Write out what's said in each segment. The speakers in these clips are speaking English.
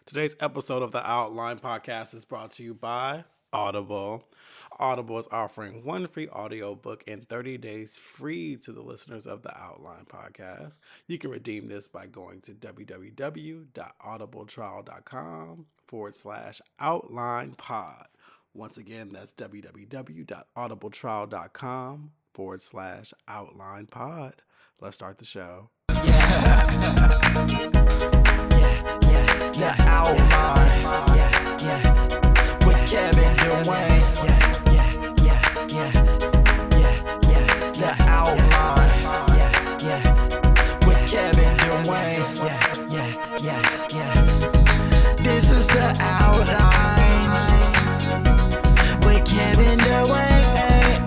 Today's episode of the Outline Podcast is brought to you by Audible. Audible is offering one free audiobook and 30 days free to the listeners of the Outline Podcast. You can redeem this by going to www.audibletrial.com/outlinepod. Once again, that's www.audibletrial.com/outlinepod. Let's start the show. The outline, with Kevin Dwayne, the outline, with Kevin Dwayne, this is the outline, with Kevin Dwayne,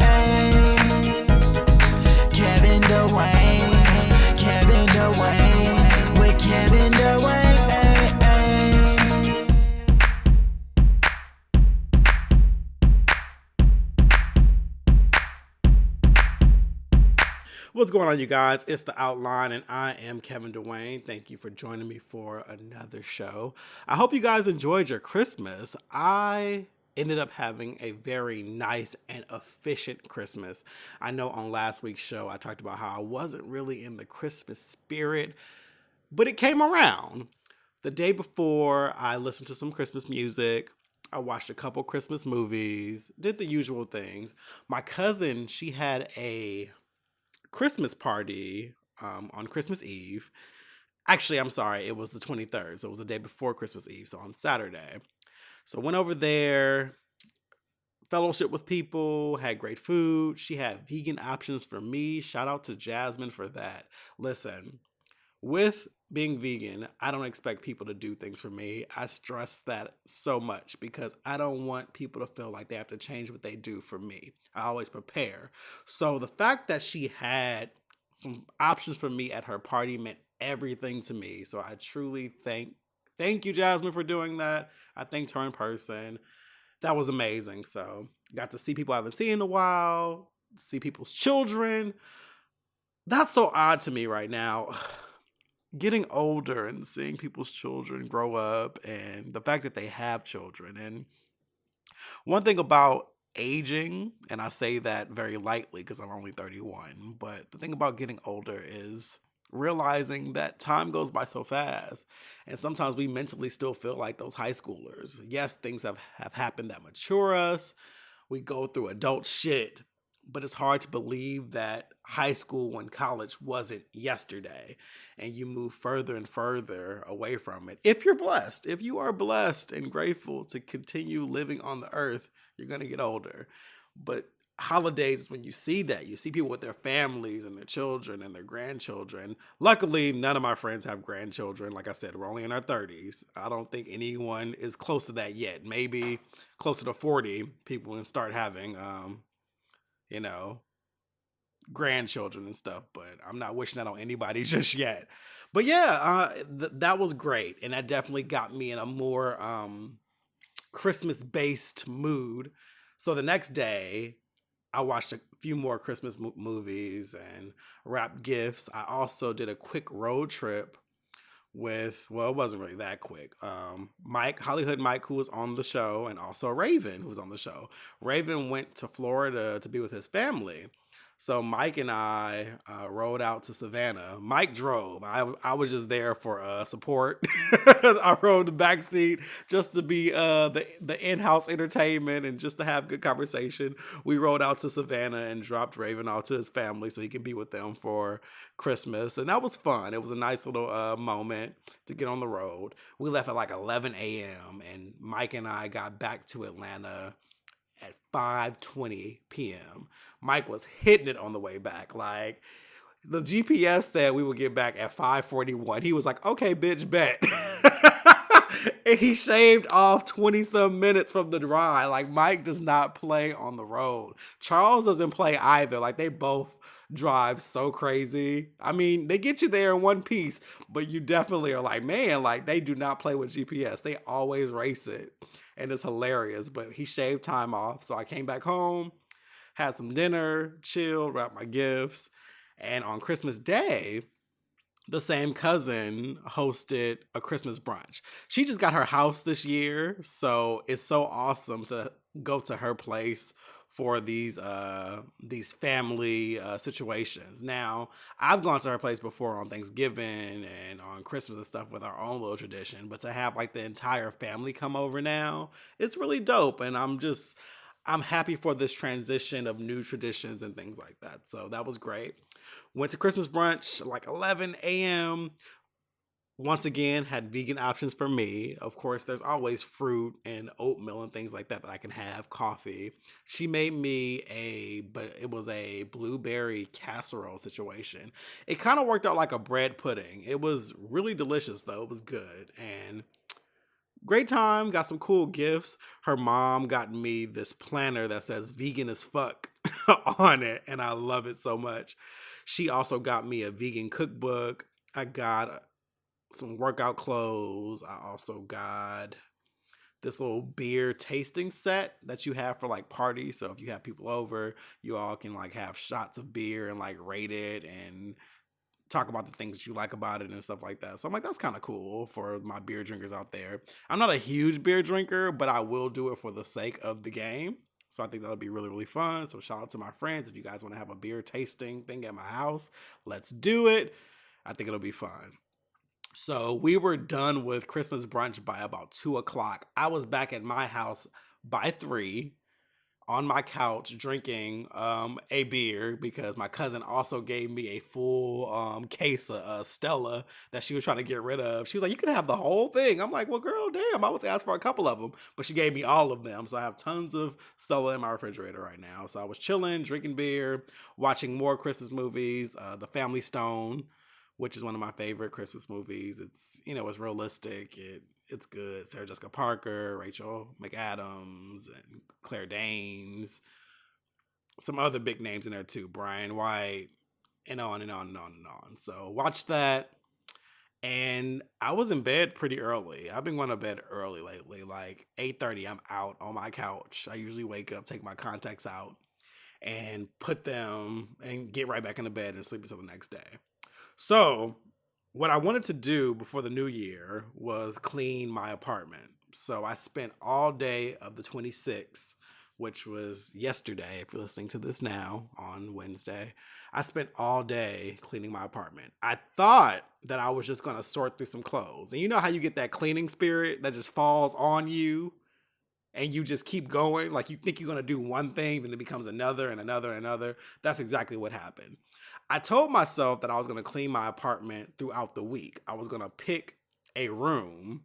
Kevin Dwayne, with Kevin Dwayne. What's going on, you guys? It's The Outline, and I am Kevin Dwayne. Thank you for joining me for another show. I hope you guys enjoyed your Christmas. I ended up having a very nice and efficient Christmas. I know on last week's show, I talked about how I wasn't really in the Christmas spirit, but it came around. The day before, I listened to some Christmas music. I watched a couple Christmas movies, did the usual things. My cousin, she had a Christmas party on Christmas Eve. Actually, I'm sorry, it was the 23rd, so it was the day before Christmas Eve, so on Saturday. So went over there, fellowship with people, had great food. She had vegan options for me. Shout out to Jasmine for that. Listen, with being vegan, I don't expect people to do things for me. I stress that so much because I don't want people to feel like they have to change what they do for me. I always prepare. So the fact that she had some options for me at her party meant everything to me. So I truly thank you, Jasmine, for doing that. I thanked her in person. That was amazing. So got to see people I haven't seen in a while, see people's children. That's so odd to me right now. Getting older and seeing people's children grow up and the fact that they have children. And one thing about aging, and I say that very lightly because I'm only 31, but the thing about getting older is realizing that time goes by so fast. And sometimes we mentally still feel like those high schoolers. Yes, things have happened that mature us. We go through adult shit, but it's hard to believe that high school and college wasn't yesterday, and you move further and further away from it. If you're blessed, if you are blessed and grateful to continue living on the earth, you're going to get older. But holidays is when you see that. You see people with their families and their children and their grandchildren. Luckily, none of my friends have grandchildren. Like I said, we're only in our 30s. I don't think anyone is close to that yet. Maybe closer to 40, people can start having grandchildren and stuff, but I'm not wishing that on anybody just yet. But yeah, that was great. And that definitely got me in a more Christmas-based mood. So the next day, I watched a few more Christmas movies and wrapped gifts. I also did a quick road trip with, well, it wasn't really that quick. Hollywood Mike, who was on the show, and also Raven, who was on the show. Raven went to Florida to be with his family. So Mike and I rode out to Savannah. Mike drove. I was just there for support. I rode the back seat just to be the in-house entertainment and just to have good conversation. We rode out to Savannah and dropped Raven off to his family so he can be with them for Christmas. And that was fun. It was a nice little moment to get on the road. We left at like 11 a.m. and Mike and I got back to Atlanta at 5:20 p.m. Mike was hitting it on the way back. Like, the GPS said we would get back at 5:41. He was like, okay, bitch, bet. And he shaved off 20-some minutes from the drive. Like, Mike does not play on the road. Charles doesn't play either. Like, they both drive so crazy. I mean, they get you there in one piece, but you definitely are like, man, like, they do not play with GPS. They always race it. And it's hilarious. But he shaved time off. So I came back home, had some dinner, chilled, wrapped my gifts. And on Christmas Day, the same cousin hosted a Christmas brunch. She just got her house this year, so it's so awesome to go to her place for these family situations. Now, I've gone to her place before on Thanksgiving and on Christmas and stuff with our own little tradition, but to have like the entire family come over now, it's really dope, and I'm happy for this transition of new traditions and things like that. So that was great. Went to Christmas brunch like 11 a.m. Once again, had vegan options for me. Of course, there's always fruit and oatmeal and things like that that I can have, coffee. She made me but it was a blueberry casserole situation. It kind of worked out like a bread pudding. It was really delicious though. It was good. And great time, got some cool gifts. Her mom got me this planner that says vegan as fuck on it, and I love it so much. She also got me a vegan cookbook. I got some workout clothes. I also got this little beer tasting set that you have for like parties. So if you have people over, you all can like have shots of beer and like rate it and talk about the things that you like about it and stuff like that. So I'm like, that's kind of cool for my beer drinkers out there. I'm not a huge beer drinker, but I will do it for the sake of the game. So I think that'll be really, really fun. So shout out to my friends. If you guys want to have a beer tasting thing at my house, let's do it. I think it'll be fun. So we were done with Christmas brunch by about 2 o'clock. I was back at my house by 3 on my couch drinking a beer because my cousin also gave me a full case of Stella that she was trying to get rid of. She was like, you can have the whole thing. I'm like, well, girl, damn, I was asked for a couple of them, but she gave me all of them. So I have tons of Stella in my refrigerator right now. So I was chilling, drinking beer, watching more Christmas movies, The Family Stone, which is one of my favorite Christmas movies. It's, it's realistic. It's good. Sarah Jessica Parker, Rachel McAdams, and Claire Danes. Some other big names in there too. Brian White, and on and on and on and on. So watch that. And I was in bed pretty early. I've been going to bed early lately. Like 8:30, I'm out on my couch. I usually wake up, take my contacts out, and put them and get right back into bed and sleep until the next day. So what I wanted to do before the new year was clean my apartment. So I spent all day of the 26th, which was yesterday, if you're listening to this now on Wednesday. I spent all day cleaning my apartment. I thought that I was just going to sort through some clothes. And you know how you get that cleaning spirit that just falls on you and you just keep going? Like you think you're going to do one thing, then it becomes another and another and another. That's exactly what happened. I told myself that I was going to clean my apartment throughout the week. I was going to pick a room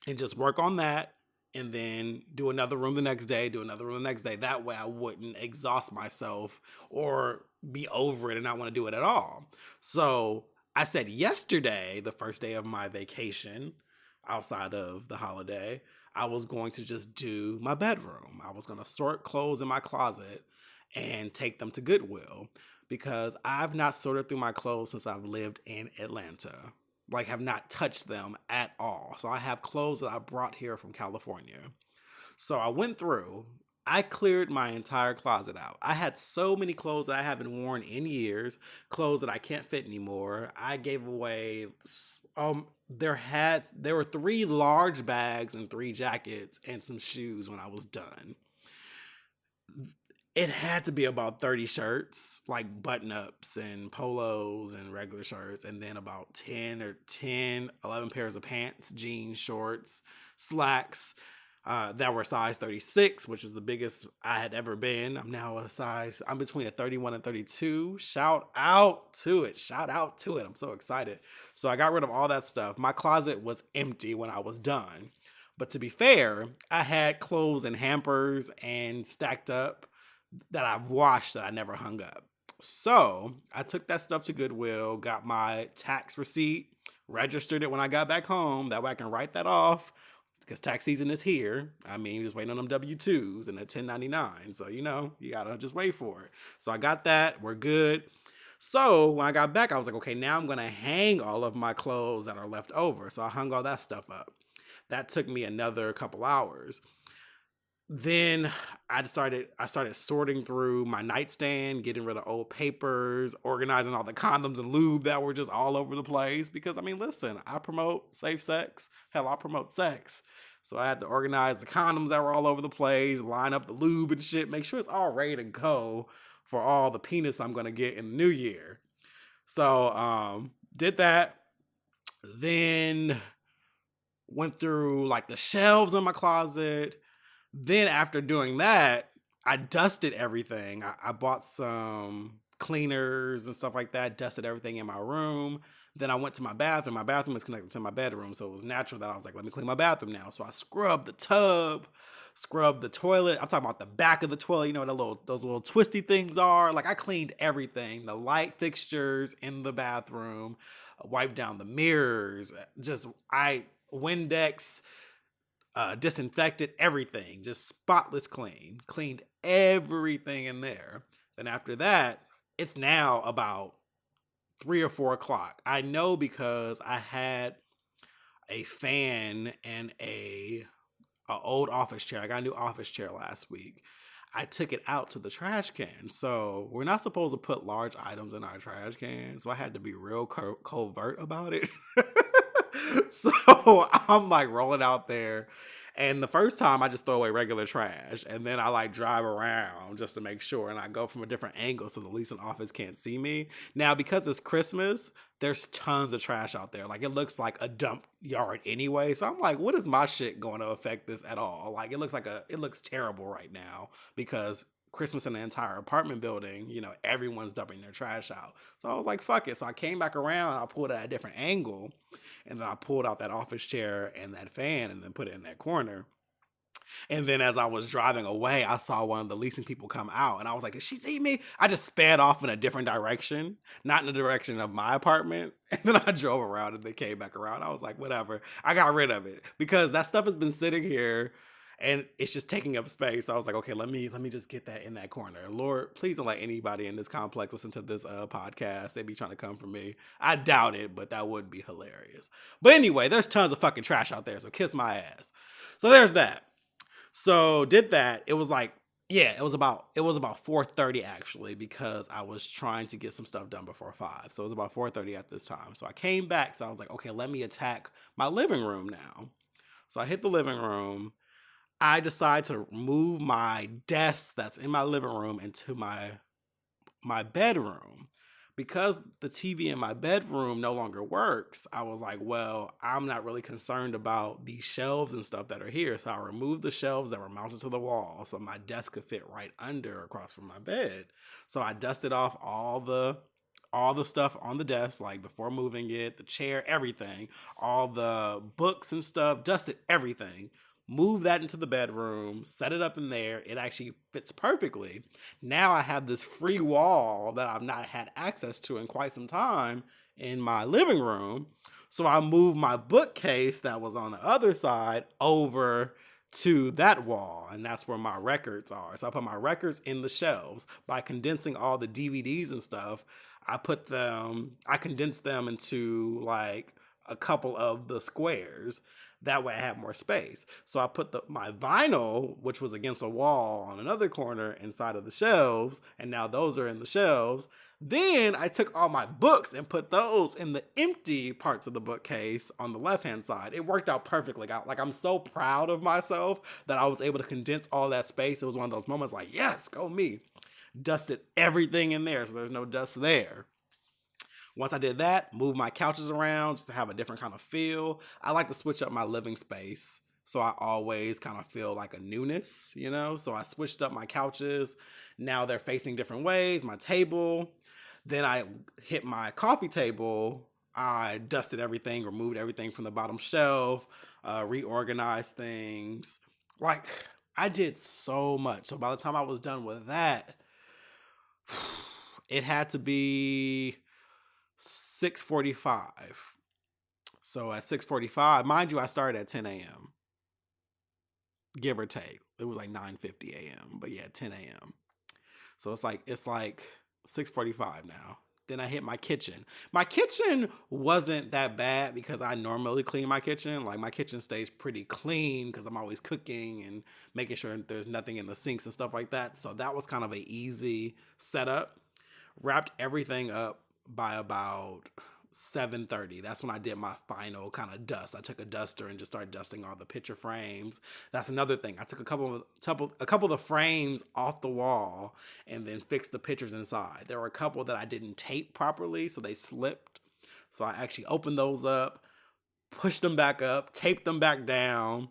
and just work on that and then do another room the next day, do another room the next day. That way I wouldn't exhaust myself or be over it and not want to do it at all. So I said yesterday, the first day of my vacation outside of the holiday, I was going to just do my bedroom. I was going to sort clothes in my closet and take them to Goodwill, because I've not sorted through my clothes since I've lived in Atlanta. Like, have not touched them at all. So I have clothes that I brought here from California. So I went through, I cleared my entire closet out. I had so many clothes that I haven't worn in years, clothes that I can't fit anymore. I gave away, there were 3 large bags and 3 jackets and some shoes when I was done. It had to be about 30 shirts, like button-ups and polos and regular shirts, and then about 11 pairs of pants, jeans, shorts, slacks that were size 36, which was the biggest I had ever been. I'm between a 31 and 32. Shout out to it. I'm so excited. So I got rid of all that stuff. My closet was empty when I was done. But to be fair, I had clothes in hampers and stacked up that I've washed that I never hung up. So I took that stuff to Goodwill, got my tax receipt, registered it when I got back home. That way I can write that off because tax season is here. I mean, just waiting on them W-2s and the 1099. So, you gotta just wait for it. So I got that. We're good. So when I got back, I was like, okay, now I'm going to hang all of my clothes that are left over. So I hung all that stuff up. That took me another couple hours. Then I started sorting through my nightstand, getting rid of old papers, organizing all the condoms and lube that were just all over the place. Because I mean, listen, I promote safe sex. Hell, I promote sex. So I had to organize the condoms that were all over the place, line up the lube and shit, make sure it's all ready to go for all the penis I'm gonna get in the new year. So did that. Then went through like the shelves in my closet. Then after doing that, I dusted everything. I bought some cleaners and stuff like that, dusted everything in my room. Then I went to my bathroom. My bathroom is connected to my bedroom, so it was natural that I was like, let me clean my bathroom now. So I scrubbed the tub, scrubbed the toilet. I'm talking about the back of the toilet, you know, those little twisty things are. Like I cleaned everything, the light fixtures in the bathroom, wiped down the mirrors, just I Windex, disinfected everything, just spotless clean, cleaned everything in there. Then after that, it's now about 3 or 4 o'clock. I know because I had a fan and a old office chair. I got a new office chair last week. I took it out to the trash can. So we're not supposed to put large items in our trash can. So I had to be real covert about it. So I'm like rolling out there. And the first time I just throw away regular trash. And then I like drive around just to make sure. And I go from a different angle so the leasing office can't see me. Now, because it's Christmas, there's tons of trash out there. Like it looks like a dump yard anyway. So I'm like, what is my shit going to affect this at all? Like it looks terrible right now because Christmas in the entire apartment building, you know, everyone's dumping their trash out. So I was like, fuck it. So I came back around, I pulled it at a different angle, and then I pulled out that office chair and that fan and then put it in that corner. And then as I was driving away, I saw one of the leasing people come out and I was like, did she see me? I just sped off in a different direction, not in the direction of my apartment. And then I drove around and they came back around. I was like, whatever. I got rid of it because that stuff has been sitting here and it's just taking up space. So I was like, okay, let me just get that in that corner. Lord, please don't let anybody in this complex listen to this podcast. They be trying to come for me. I doubt it, but that would be hilarious. But anyway, there's tons of fucking trash out there, so kiss my ass. So there's that. So did that. It was like, yeah, it was about 4:30 actually, because I was trying to get some stuff done before 5. So it was about 4:30 at this time. So I came back. So I was like, okay, let me attack my living room now. So I hit the living room. I decide to move my desk that's in my living room into my bedroom. Because the TV in my bedroom no longer works, I was like, well, I'm not really concerned about these shelves and stuff that are here. So I removed the shelves that were mounted to the wall so my desk could fit right under across from my bed. So I dusted off all the stuff on the desk, like before moving it, the chair, everything, all the books and stuff, dusted everything. Move that into the bedroom, set it up in there. It actually fits perfectly. Now I have this free wall that I've not had access to in quite some time in my living room. So I moved my bookcase that was on the other side over to that wall, and that's where my records are. So I put my records in the shelves. By condensing all the DVDs and stuff, I condensed them into like a couple of the squares. That way I have more space. So I put my vinyl, which was against a wall on another corner, inside of the shelves. And now those are in the shelves. Then I took all my books and put those in the empty parts of the bookcase on the left-hand side. It worked out perfectly. Like I'm so proud of myself that I was able to condense all that space. It was one of those moments like, yes, go me. Dusted everything in there so there's no dust there. Once I did that, moved my couches around just to have a different kind of feel. I like to switch up my living space, so I always kind of feel like a newness, you know? So I switched up my couches. Now they're facing different ways, my table. Then I hit my coffee table. I dusted everything, removed everything from the bottom shelf, reorganized things. Like, I did so much. So by the time I was done with that, it had to be 6:45. So at 6:45, mind you, I started at 10 a.m. give or take. It was like 9:50 a.m. But yeah, 10 a.m. So it's like 6:45 now. Then I hit my kitchen. My kitchen wasn't that bad because I normally clean my kitchen. Like my kitchen stays pretty clean because I'm always cooking and making sure there's nothing in the sinks and stuff like that. So that was kind of an easy setup. Wrapped everything up by about 7:30. That's when I did my final kind of dust. I took a duster and just started dusting all the picture frames. That's another thing. I took a couple of the frames off the wall and then fixed the pictures inside. There were a couple that I didn't tape properly, so they slipped. So I actually opened those up, pushed them back up, taped them back down,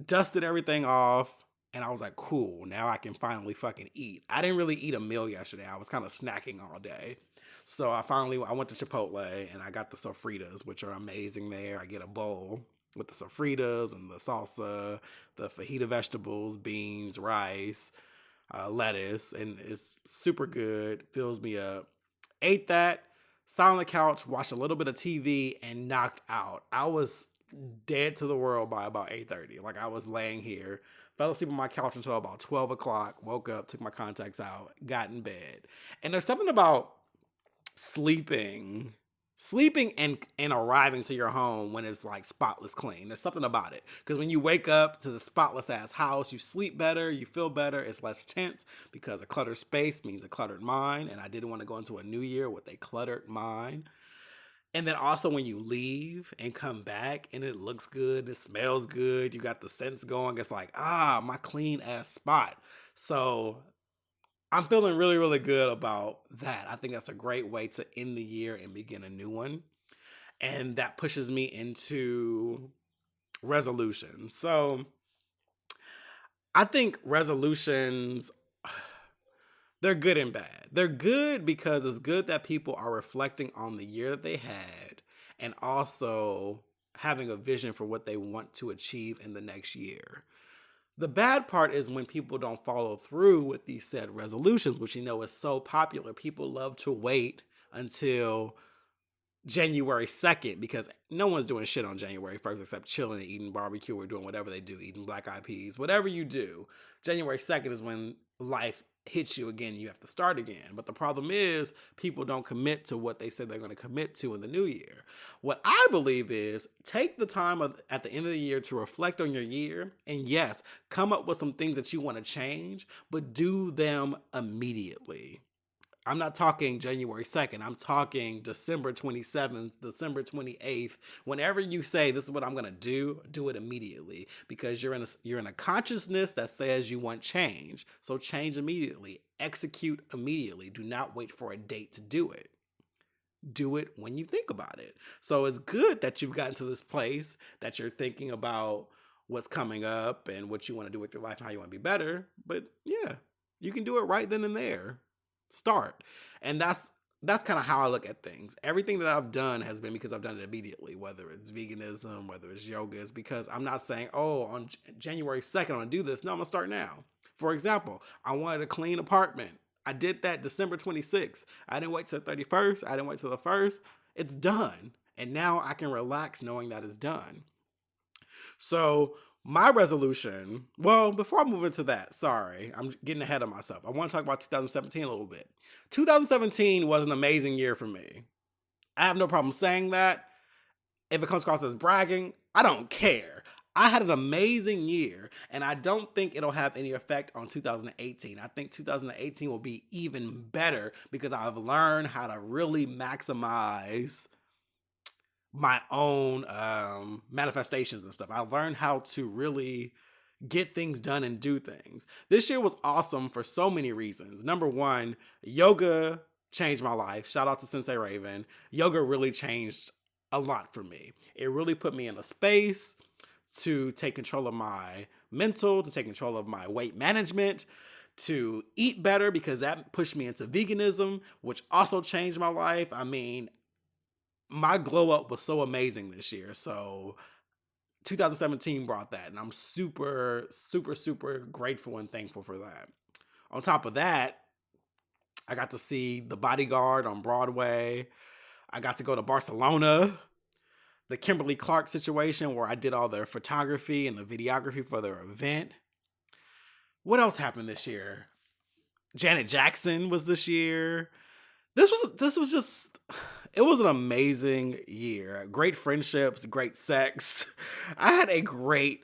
dusted everything off. And I was like, cool, now I can finally fucking eat. I didn't really eat a meal yesterday. I was kind of snacking all day. So I went to Chipotle and I got the sofritas, which are amazing there. I get a bowl with the sofritas and the salsa, the fajita vegetables, beans, rice, lettuce, and it's super good, fills me up. Ate that, sat on the couch, watched a little bit of TV, and knocked out. I was dead to the world by about 8:30. Like I was laying here, fell asleep on my couch until about 12 o'clock, woke up, took my contacts out, got in bed. And there's something about sleeping and arriving to your home when it's like spotless clean. There's something about it because when you wake up to the spotless ass house, you sleep better, you feel better, it's less tense because a cluttered space means a cluttered mind, and I didn't want to go into a new year with a cluttered mind. And then also when you leave and come back and it looks good, it smells good, you got the scents going, it's like, my clean ass spot. So I'm feeling really, really good about that. I think that's a great way to end the year and begin a new one. And that pushes me into resolutions. So I think resolutions, they're good and bad. They're good because it's good that people are reflecting on the year that they had and also having a vision for what they want to achieve in the next year. The bad part is when people don't follow through with these said resolutions, which is so popular. People love to wait until January 2nd because no one's doing shit on January 1st except chilling and eating barbecue or doing whatever they do, eating black eyed peas, whatever you do. January 2nd is when life hits you again, you have to start again. But the problem is people don't commit to what they said they're going to commit to in the new year. What I believe is take the time at the end of the year to reflect on your year and yes, come up with some things that you want to change, but do them immediately. I'm not talking January 2nd. I'm talking December 27th, December 28th. Whenever you say this is what I'm going to do it immediately because you're in a consciousness that says you want change. So change immediately. Execute immediately. Do not wait for a date to do it. Do it when you think about it. So it's good that you've gotten to this place that you're thinking about what's coming up and what you want to do with your life and how you want to be better. But yeah, you can do it right then and there. Start. And that's kind of how I look at things. Everything that I've done has been because I've done it immediately, whether it's veganism, whether it's yoga, it's because I'm not saying, on January 2nd, I'm going to do this. No, I'm going to start now. For example, I wanted a clean apartment. I did that December 26th. I didn't wait till the 31st. I didn't wait till the 1st. It's done. And now I can relax knowing that it's done. So my resolution, well, before I move into that, sorry, I'm getting ahead of myself. I want to talk about 2017 a little bit. 2017 was an amazing year for me. I have no problem saying that. If it comes across as bragging, I don't care. I had an amazing year, and I don't think it'll have any effect on 2018. I think 2018 will be even better because I've learned how to really maximize my own manifestations and stuff. I learned how to really get things done and do things. This year was awesome for so many reasons. Number one, yoga changed my life. Shout out to Sensei Raven. Yoga really changed a lot for me. It really put me in a space to take control of my mental, to take control of my weight management, to eat better because that pushed me into veganism, which also changed my life. I mean, my glow up was so amazing this year. So 2017 brought that, and I'm super, super, super grateful and thankful for that. On top of that, I got to see The Bodyguard on Broadway. I got to go to Barcelona. The Kimberly Clark situation where I did all their photography and the videography for their event. What else happened this year? Janet Jackson was this year. This was just it was an amazing year. Great friendships, great sex. I had a great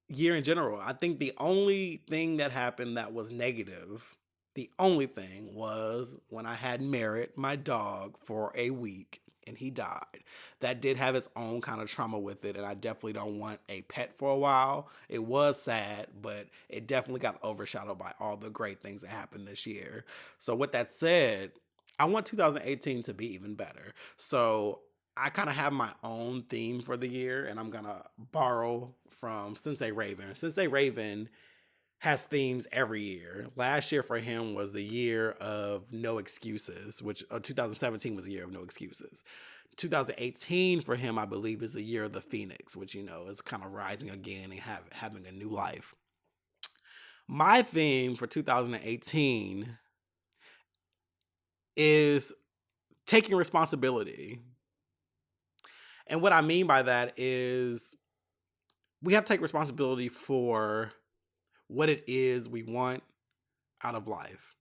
year in general. I think the only thing that happened that was negative, the only thing was when I had Merritt, my dog, for a week and he died. That did have its own kind of trauma with it, and I definitely don't want a pet for a while. It was sad, but it definitely got overshadowed by all the great things that happened this year. So, with that said, I want 2018 to be even better. So, I kind of have my own theme for the year, and I'm gonna borrow from Sensei Raven. Sensei Raven has themes every year. Last year for him was the year of no excuses, which 2017 was the year of no excuses. 2018 for him, I believe, is the year of the Phoenix, which is kind of rising again and having a new life. My theme for 2018 is taking responsibility. And what I mean by that is we have to take responsibility for what it is we want out of life.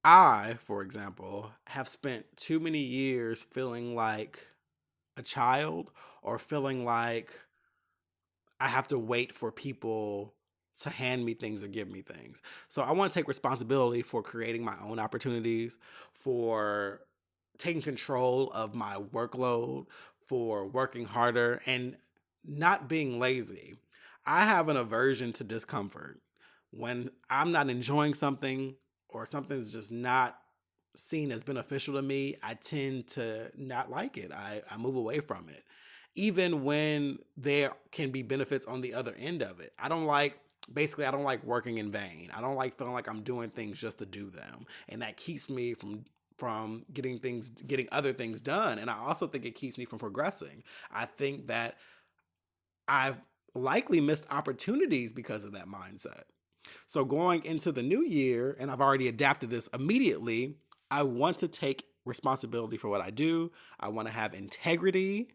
I, for example, have spent too many years feeling like a child or feeling like I have to wait for people to hand me things or give me things. So I want to take responsibility for creating my own opportunities, for taking control of my workload, for working harder and not being lazy. I have an aversion to discomfort. When I'm not enjoying something or something's just not seen as beneficial to me, I tend to not like it. I move away from it. Even when there can be benefits on the other end of it. I don't like working in vain. I don't like feeling like I'm doing things just to do them. And that keeps me from getting other things done. And I also think it keeps me from progressing. I think that I've likely missed opportunities because of that mindset. So going into the new year, and I've already adapted this immediately, I want to take responsibility for what I do. I want to have integrity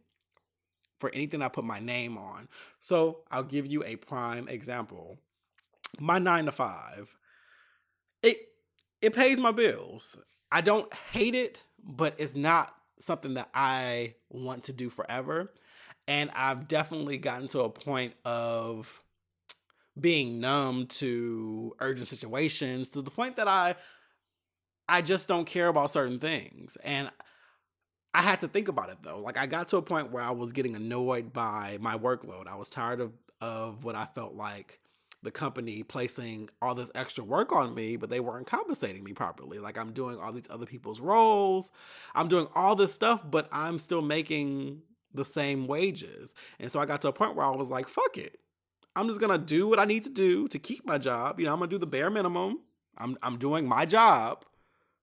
for anything I put my name on. So I'll give you a prime example. My 9 to 5, it it pays my bills. I don't hate it, but it's not something that I want to do forever. And I've definitely gotten to a point of being numb to urgent situations to the point that I just don't care about certain things. And I had to think about it though. Like I got to a point where I was getting annoyed by my workload. I was tired of what I felt like the company placing all this extra work on me, but they weren't compensating me properly. Like I'm doing all these other people's roles. I'm doing all this stuff, but I'm still making the same wages. And so I got to a point where I was like, fuck it. I'm just gonna do what I need to do to keep my job. I'm gonna do the bare minimum. I'm doing my job,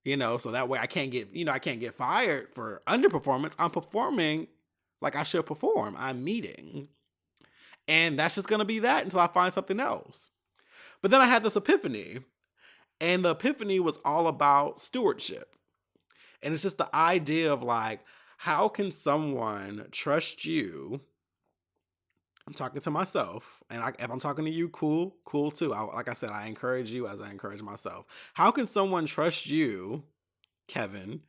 so that way I can't get fired for underperformance. I'm performing like I should perform. I'm meeting. And that's just gonna be that until I find something else. But then I had this epiphany, and the epiphany was all about stewardship. And it's just the idea of like, how can someone trust you? I'm talking to myself, and if I'm talking to you, cool too. Like I said, I encourage you as I encourage myself. How can someone trust you, Kevin,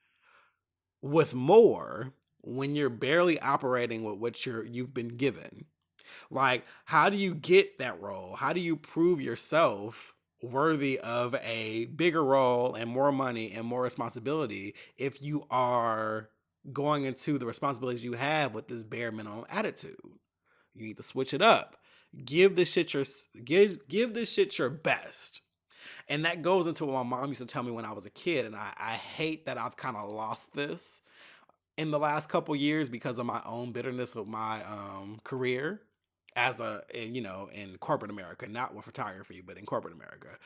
with more when you're barely operating with what you've been given? Like, how do you get that role? How do you prove yourself worthy of a bigger role and more money and more responsibility if you are going into the responsibilities you have with this bare minimum attitude? You need to switch it up. Give this shit your best. And that goes into what my mom used to tell me when I was a kid. And I hate that I've kind of lost this in the last couple years because of my own bitterness with my career in corporate America, not with photography, but in corporate America.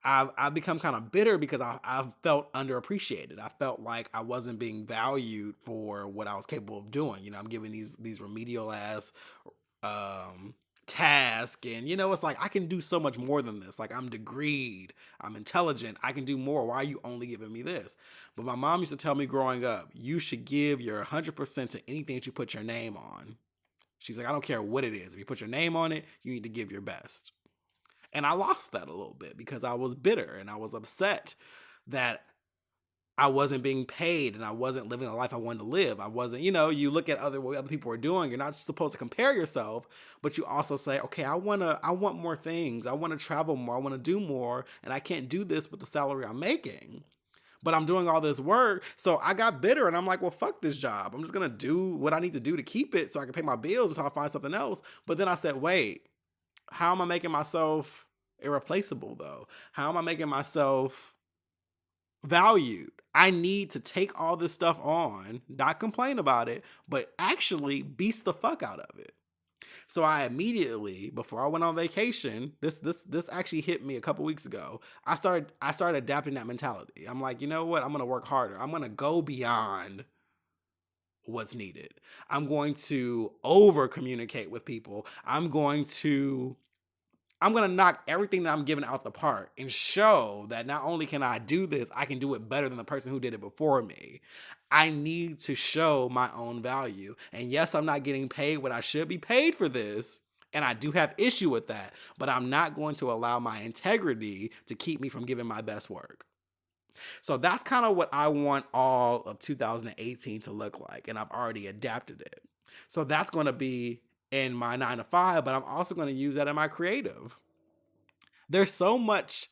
I've become kind of bitter because I've felt underappreciated. I felt like I wasn't being valued for what I was capable of doing. I'm giving these remedial ass task, and it's like I can do so much more than this. Like I'm degreed, I'm intelligent, I can do more. Why are you only giving me this? But my mom used to tell me growing up, you should give your 100% to anything that you put your name on. She's like, I don't care what it is. If you put your name on it, you need to give your best. And I lost that a little bit because I was bitter and I was upset that I wasn't being paid and I wasn't living the life I wanted to live. I wasn't, you look at what other people are doing. You're not supposed to compare yourself, but you also say, okay, I want more things. I want to travel more. I want to do more. And I can't do this with the salary I'm making. But I'm doing all this work. So I got bitter and I'm like, well, fuck this job. I'm just going to do what I need to do to keep it so I can pay my bills until I find something else. But then I said, wait, how am I making myself irreplaceable though? How am I making myself valued? I need to take all this stuff on, not complain about it, but actually beast the fuck out of it. So I immediately, before I went on vacation, this actually hit me a couple weeks ago. I started adapting that mentality. I'm like, you know what? I'm gonna work harder. I'm gonna go beyond what's needed. I'm going to over communicate with people. I'm gonna knock everything that I'm giving out the park and show that not only can I do this, I can do it better than the person who did it before me. I need to show my own value. And yes, I'm not getting paid what I should be paid for this. And I do have issue with that, but I'm not going to allow my integrity to keep me from giving my best work. So that's kind of what I want all of 2018 to look like. And I've already adapted it. So that's going to be in my 9 to 5, but I'm also going to use that in my creative. There's so much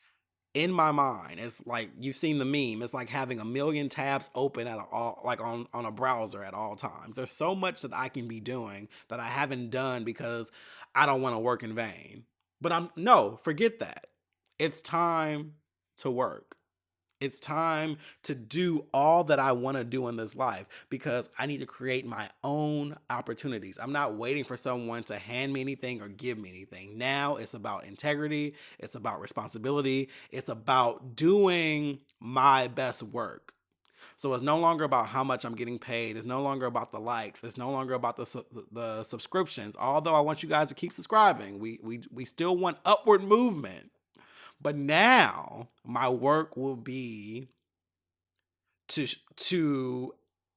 in my mind. It's like, you've seen the meme. It's like having a million tabs open on a browser at all times. There's so much that I can be doing that I haven't done because I don't want to work in vain. But forget that. It's time to work. It's time to do all that I want to do in this life because I need to create my own opportunities. I'm not waiting for someone to hand me anything or give me anything. Now it's about integrity. It's about responsibility. It's about doing my best work. So it's no longer about how much I'm getting paid. It's no longer about the likes. It's no longer about the subscriptions. Although I want you guys to keep subscribing. We still want upward movement. But now my work will be to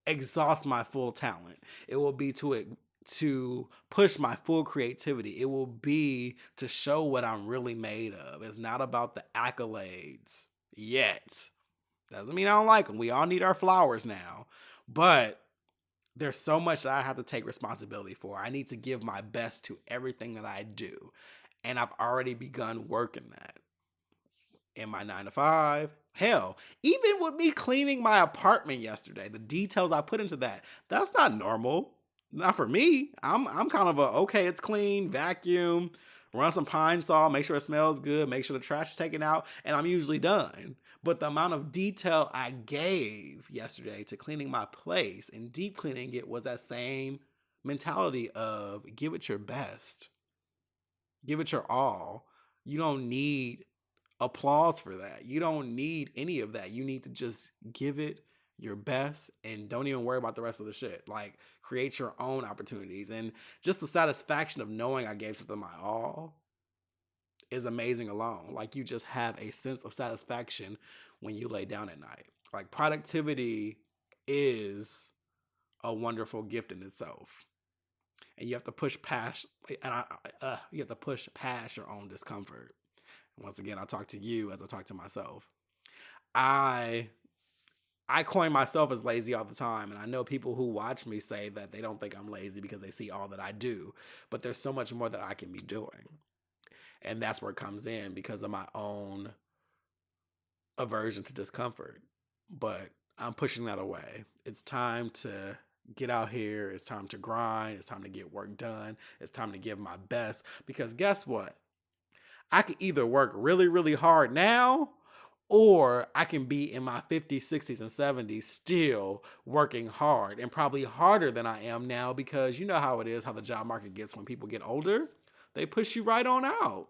exhaust my full talent. It will be to push my full creativity. It will be to show what I'm really made of. It's not about the accolades yet. Doesn't mean I don't like them. We all need our flowers now. But there's so much that I have to take responsibility for. I need to give my best to everything that I do. And I've already begun working that. In my 9 to 5. Hell, even with me cleaning my apartment yesterday, the details I put into that's not normal. Not for me. I'm kind of okay, it's clean, vacuum, run some Pine Sol, make sure it smells good, make sure the trash is taken out, and I'm usually done. But the amount of detail I gave yesterday to cleaning my place and deep cleaning it was that same mentality of give it your best. Give it your all. You don't need applause for that. You don't need any of that. You need to just give it your best and don't even worry about the rest of the shit. Like, create your own opportunities. And just the satisfaction of knowing I gave something my all is amazing alone. Like, you just have a sense of satisfaction when you lay down at night. Like, productivity is a wonderful gift in itself. And you have to push past your own discomfort. Once again, I talk to you as I talk to myself. I coin myself as lazy all the time, and I know people who watch me say that they don't think I'm lazy because they see all that I do, but there's so much more that I can be doing. And that's where it comes in because of my own aversion to discomfort. But I'm pushing that away. It's time to get out here. It's time to grind. It's time to get work done. It's time to give my best because guess what? I can either work really, really hard now, or I can be in my 50s, 60s, and 70s still working hard and probably harder than I am now because you know how it is, how the job market gets when people get older. They push you right on out.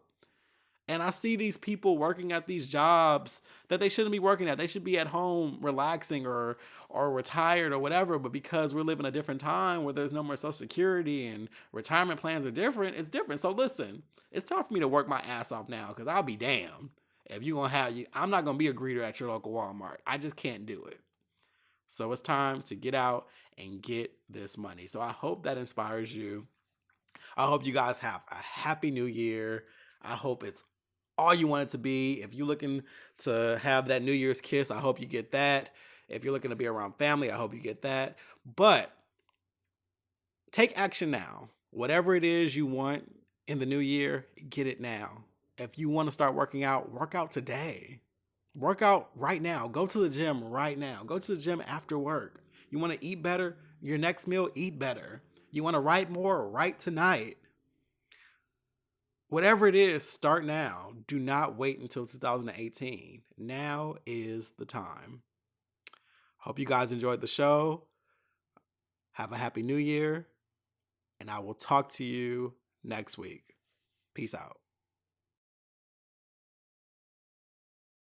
And I see these people working at these jobs that they shouldn't be working at. They should be at home relaxing or retired or whatever. But because we're living a different time where there's no more Social Security and retirement plans are different, it's different. So listen, it's tough for me to work my ass off now because I'll be damned if you're going to have you. I'm not going to be a greeter at your local Walmart. I just can't do it. So it's time to get out and get this money. So I hope that inspires you. I hope you guys have a happy new year. I hope it's all you want it to be. If you're looking to have that New Year's kiss, I hope you get that. If you're looking to be around family, I hope you get that. But take action now. Whatever it is you want in the new year, get it now. If you want to start working out, work out today. Work out right now. Go to the gym right now. Go to the gym after work. You want to eat better? Your next meal, eat better. You want to write more? Write tonight. Whatever it is, start now. Do not wait until 2018. Now is the time. Hope you guys enjoyed the show. Have a happy new year. And I will talk to you next week. Peace out.